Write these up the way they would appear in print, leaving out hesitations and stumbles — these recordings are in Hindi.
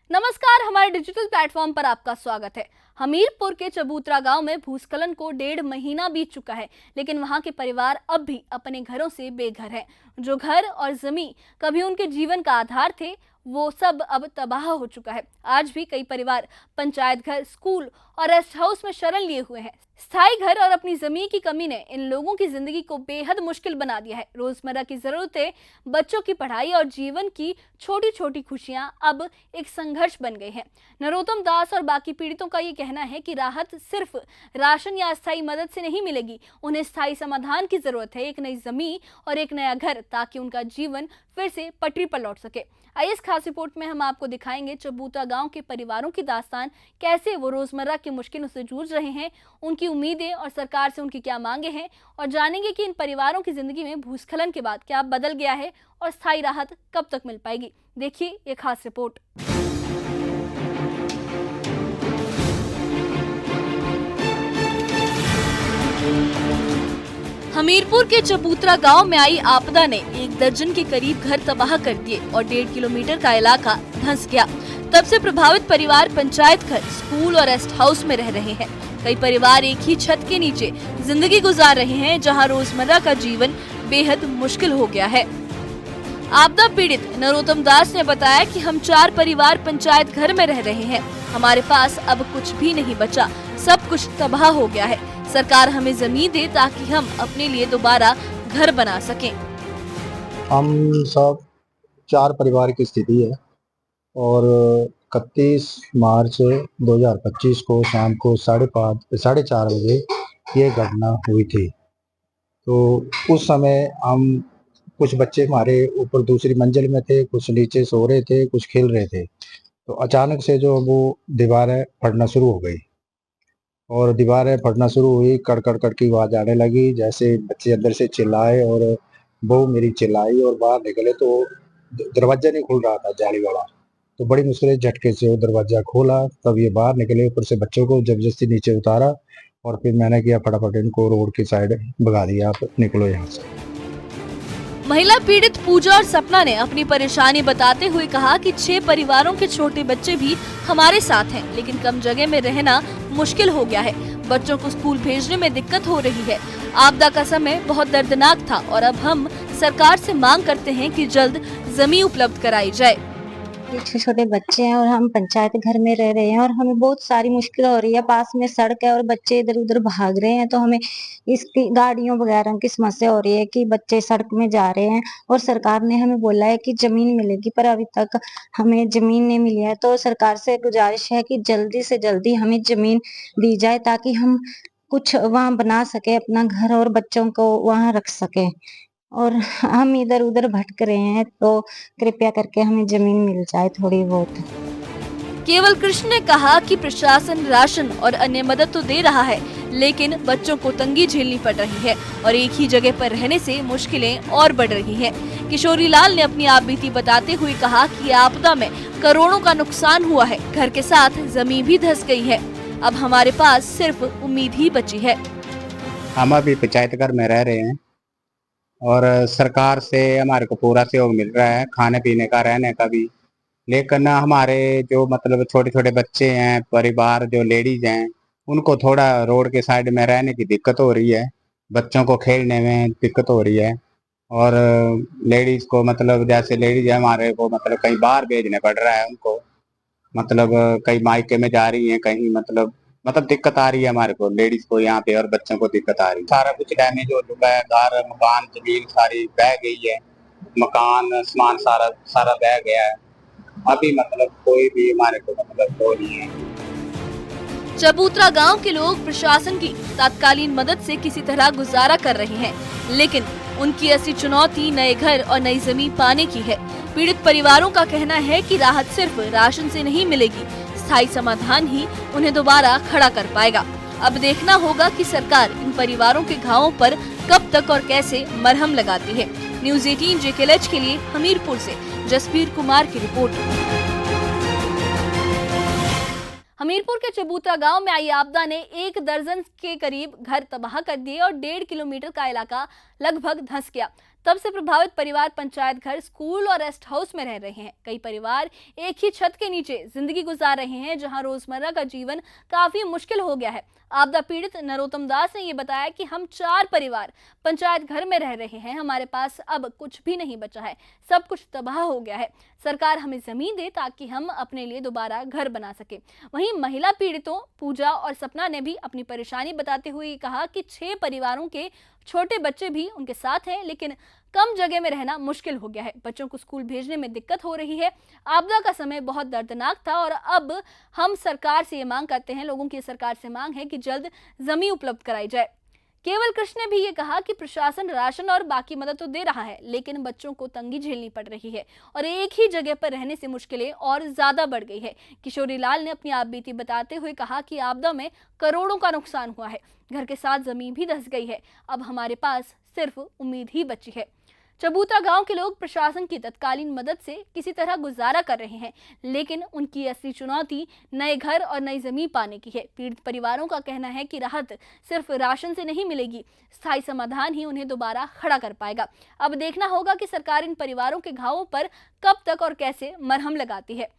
नमस्कार, हमारे डिजिटल प्लेटफॉर्म पर आपका स्वागत है। हमीरपुर के चबूतरा गांव में भूस्खलन को 1.5 महीना बीत चुका है, लेकिन वहां के परिवार अब भी अपने घरों से बेघर हैं। जो घर और जमीन कभी उनके जीवन का आधार थे, वो सब अब तबाह हो चुका है। आज भी कई परिवार पंचायत घर, स्कूल और रेस्ट हाउस में शरण लिए हुए हैं। स्थायी घर और अपनी जमीन की कमी ने इन लोगों की जिंदगी को बेहद मुश्किल बना दिया है। रोजमर्रा की जरूरतें, बच्चों की पढ़ाई और जीवन की छोटी छोटी खुशियां अब एक संघर्ष बन गए हैं। नरोत्तम दास और बाकी पीड़ितों का ये कहना है कि राहत सिर्फ राशन या अस्थायी मदद से नहीं मिलेगी। उन्हें स्थायी समाधान की जरूरत है, एक नई जमीन और एक नया घर, ताकि उनका जीवन फिर से पटरी पर लौट सके। आइए इस खास रिपोर्ट में हम आपको दिखाएंगे चबूतरा गांव के परिवारों की दास्तान, कैसे वो रोजमर्रा की मुश्किलों से जूझ रहे हैं, उनकी उम्मीदें और सरकार से उनकी क्या मांगे हैं, और जानेंगे कि इन परिवारों की जिंदगी में भूस्खलन के बाद क्या बदल गया है और स्थायी राहत कब तक मिल पाएगी। देखिए ये खास रिपोर्ट। हमीरपुर के चबूतरा गांव में आई आपदा ने 1 दर्जन के करीब घर तबाह कर दिए और 1.5 किलोमीटर का इलाका धंस गया। तब से प्रभावित परिवार पंचायत घर, स्कूल और रेस्ट हाउस में रह रहे हैं। कई परिवार एक ही छत के नीचे जिंदगी गुजार रहे हैं, जहां रोजमर्रा का जीवन बेहद मुश्किल हो गया है। आपदा पीड़ित नरोत्तम दास ने बताया कि हम 4 परिवार पंचायत घर में रह रहे हैं। हमारे पास अब कुछ भी नहीं बचा, सब कुछ तबाह हो गया है। सरकार हमें जमीन दे ताकि हम अपने लिए दोबारा घर बना सकें। हम सब 4 परिवार की स्थिति है और 31 मार्च 2025 को शाम को 4:30 बजे ये घटना हुई थी। तो उस समय हम कुछ बच्चे हमारे ऊपर दूसरी मंजिल में थे, कुछ नीचे सो रहे थे, कुछ खेल रहे थे। तो अचानक से जो वो दीवारें फटना शुरू हो गई और दीवारें फटना शुरू हुई, कड़ कड़ कड़ की आवाज आने लगी। जैसे बच्चे अंदर से चिल्लाए और बहू मेरी चिल्लाई और बाहर निकले तो दरवाजा नहीं खुल रहा था, जाली वाला। तो बड़ी मुश्किल झटके से वो दरवाजा खोला, तब ये बाहर निकले। ऊपर से बच्चों को जबरदस्ती नीचे उतारा और फिर मैंने किया फटाफट इनको रोड की साइड भगा दिया, आप निकलो यहाँ से। महिला पीड़ित पूजा और सपना ने अपनी परेशानी बताते हुए कहा कि 6 परिवारों के छोटे बच्चे भी हमारे साथ हैं, लेकिन कम जगह में रहना मुश्किल हो गया है। बच्चों को स्कूल भेजने में दिक्कत हो रही है। आपदा का समय बहुत दर्दनाक था और अब हम सरकार से मांग करते हैं कि जल्द जमीन उपलब्ध कराई जाए। छोटे छोटे बच्चे हैं और हम पंचायत घर में रह रहे हैं और हमें बहुत सारी मुश्किल हो रही है। पास में सड़क है और बच्चे इधर उधर भाग रहे हैं, तो हमें इसकी गाड़ियों वगैरह की समस्या हो रही है कि बच्चे सड़क में जा रहे हैं। और सरकार ने हमें बोला है कि जमीन मिलेगी, पर अभी तक हमें जमीन नहीं मिली है। तो सरकार से गुजारिश है कि जल्दी से जल्दी हमें जमीन दी जाए ताकि हम कुछ वहाँ बना सके, अपना घर और बच्चों को वहाँ रख सके। और हम इधर उधर भटक रहे हैं, तो कृपया करके हमें जमीन मिल जाए थोड़ी बहुत। केवल कृष्ण ने कहा कि प्रशासन राशन और अन्य मदद तो दे रहा है, लेकिन बच्चों को तंगी झेलनी पड़ रही है और एक ही जगह पर रहने से मुश्किलें और बढ़ रही हैं। किशोरी लाल ने अपनी आपबीती बताते हुए कहा कि आपदा में करोड़ों का नुकसान हुआ है, घर के साथ जमीन भी धंस गई है। अब हमारे पास सिर्फ उम्मीद ही बची है। हम अभी पंचायत घर में रह रहे हैं और सरकार से हमारे को पूरा सहयोग मिल रहा है, खाने पीने का, रहने का भी। लेकिन हमारे जो मतलब छोटे छोटे बच्चे हैं, परिवार जो लेडीज हैं, उनको थोड़ा रोड के साइड में रहने की दिक्कत हो रही है, बच्चों को खेलने में दिक्कत हो रही है। और लेडीज को मतलब जैसे लेडीज है हमारे को मतलब कहीं बाहर भेजने पड़ रहा है उनको, मतलब कहीं मायके में जा रही है, कहीं मतलब दिक्कत आ रही है हमारे को, लेडीज को यहाँ पे, और बच्चों को दिक्कत आ रही है। सारा कुछ डैमेज हो चुका है, घर मकान जमीन सारी बह गई है, मकान सामान सारा सारा बह गया है। अभी मतलब कोई भी हमारे को मतलब वो नहीं है। चबूतरा गांव के लोग प्रशासन की तात्कालीन मदद से किसी तरह गुजारा कर रहे हैं, लेकिन उनकी असली चुनौती नए घर और नई जमीन पाने की है। पीड़ित परिवारों का कहना है कि राहत सिर्फ राशन से नहीं मिलेगी, स्थायी समाधान ही उन्हें दोबारा खड़ा कर पाएगा। अब देखना होगा कि सरकार इन परिवारों के घावों पर कब तक और कैसे मरहम लगाती है। न्यूज़ 18 JKLH के लिए हमीरपुर से जसबीर कुमार की रिपोर्ट। हमीरपुर के चबूतरा गांव में आई आपदा ने 1 दर्जन के करीब घर तबाह कर दिए और 1.5 किलोमीटर का इलाका लगभग धंस गया। तब से प्रभावित परिवार पंचायत घर, स्कूल और रेस्ट हाउस में रह रहे हैं। कई परिवार एक ही छत के नीचे जिंदगी गुजार रहे हैं, जहां रोजमर्रा का जीवन काफी मुश्किल हो गया है। आपदा पीड़ित नरोत्तम दास ने ये बताया कि हम 4 परिवार पंचायत घर में रह रहे हैं, हमारे पास अब कुछ भी नहीं बचा है, सब कुछ तबाह हो गया है। सरकार हमें जमीन दे ताकि हम अपने लिए दोबारा घर बना सके। वहीं महिला पीड़ितों पूजा और सपना ने भी अपनी परेशानी बताते हुए कहा कि 6 परिवारों के छोटे बच्चे भी उनके साथ हैं, लेकिन कम जगह में रहना मुश्किल हो गया है। बच्चों को स्कूल भेजने में दिक्कत हो रही है। आपदा का समय बहुत दर्दनाक था और अब हम सरकार से ये मांग करते हैं, लोगों की सरकार से मांग है कि जल्द जमीन उपलब्ध कराई जाए। केवल कृष्ण ने भी ये कहा कि प्रशासन राशन और बाकी मदद तो दे रहा है, लेकिन बच्चों को तंगी झेलनी पड़ रही है और एक ही जगह पर रहने से मुश्किलें और ज्यादा बढ़ गई है। किशोरी लाल ने अपनी आपबीती बताते हुए कहा कि आपदा में करोड़ों का नुकसान हुआ है, घर के साथ जमीन भी धंस गई है, अब हमारे पास सिर्फ उम्मीद ही बची है। चबूतरा गांव के लोग प्रशासन की तत्कालीन मदद से किसी तरह गुजारा कर रहे हैं, लेकिन उनकी असली चुनौती नए घर और नई जमीन पाने की है। पीड़ित परिवारों का कहना है कि राहत सिर्फ राशन से नहीं मिलेगी, स्थायी समाधान ही उन्हें दोबारा खड़ा कर पाएगा। अब देखना होगा कि सरकार इन परिवारों के घावों पर कब तक और कैसे मरहम लगाती है।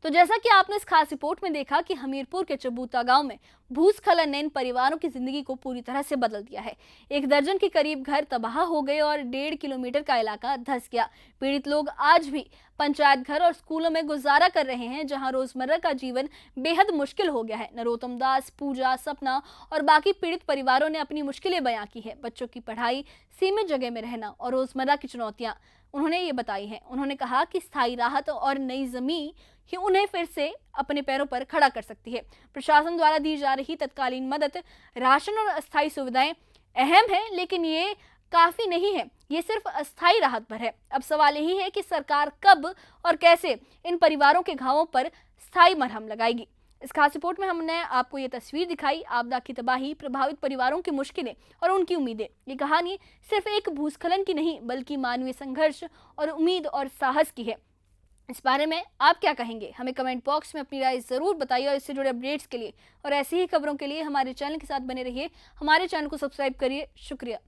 तो जैसा कि आपने इस खास रिपोर्ट में देखा कि हमीरपुर के चबूतरा गांव में भूस्खलन ने इन परिवारों की जिंदगी को पूरी तरह से बदल दिया है। 1 दर्जन के करीब घर तबाह हो गए और 1.5 किलोमीटर का इलाका धंस गया। पीड़ित लोग आज भी पंचायत घर और स्कूलों में गुजारा कर रहे हैं, जहां रोजमर्रा का जीवन बेहद मुश्किल हो गया है। नरोत्तम दास, पूजा, सपना और बाकी पीड़ित परिवारों ने अपनी मुश्किलें बयां की है। बच्चों की पढ़ाई, सीमित जगह में रहना और रोजमर्रा की चुनौतियां उन्होंने ये बताई हैं। उन्होंने कहा कि स्थायी राहत और नई जमीन ही उन्हें फिर से अपने पैरों पर खड़ा कर सकती है। प्रशासन द्वारा दी जा रही तत्कालीन मदद, राशन और अस्थायी सुविधाएं अहम है, लेकिन ये काफी नहीं है, ये सिर्फ अस्थायी राहत भर है। अब सवाल यही है कि सरकार कब और कैसे इन परिवारों के घावों पर स्थायी मरहम लगाएगी। इस खास रिपोर्ट में हमने आपको ये तस्वीर दिखाई, आपदा की तबाही, प्रभावित परिवारों की मुश्किलें और उनकी उम्मीदें। ये कहानी सिर्फ एक भूस्खलन की नहीं, बल्कि मानवीय संघर्ष और उम्मीद और साहस की है। इस बारे में आप क्या कहेंगे? हमें कमेंट बॉक्स में अपनी राय जरूर बताइए और इससे जुड़े अपडेट्स के लिए और ऐसी ही खबरों के लिए हमारे चैनल के साथ बने रहिए। हमारे चैनल को सब्सक्राइब करिए। शुक्रिया।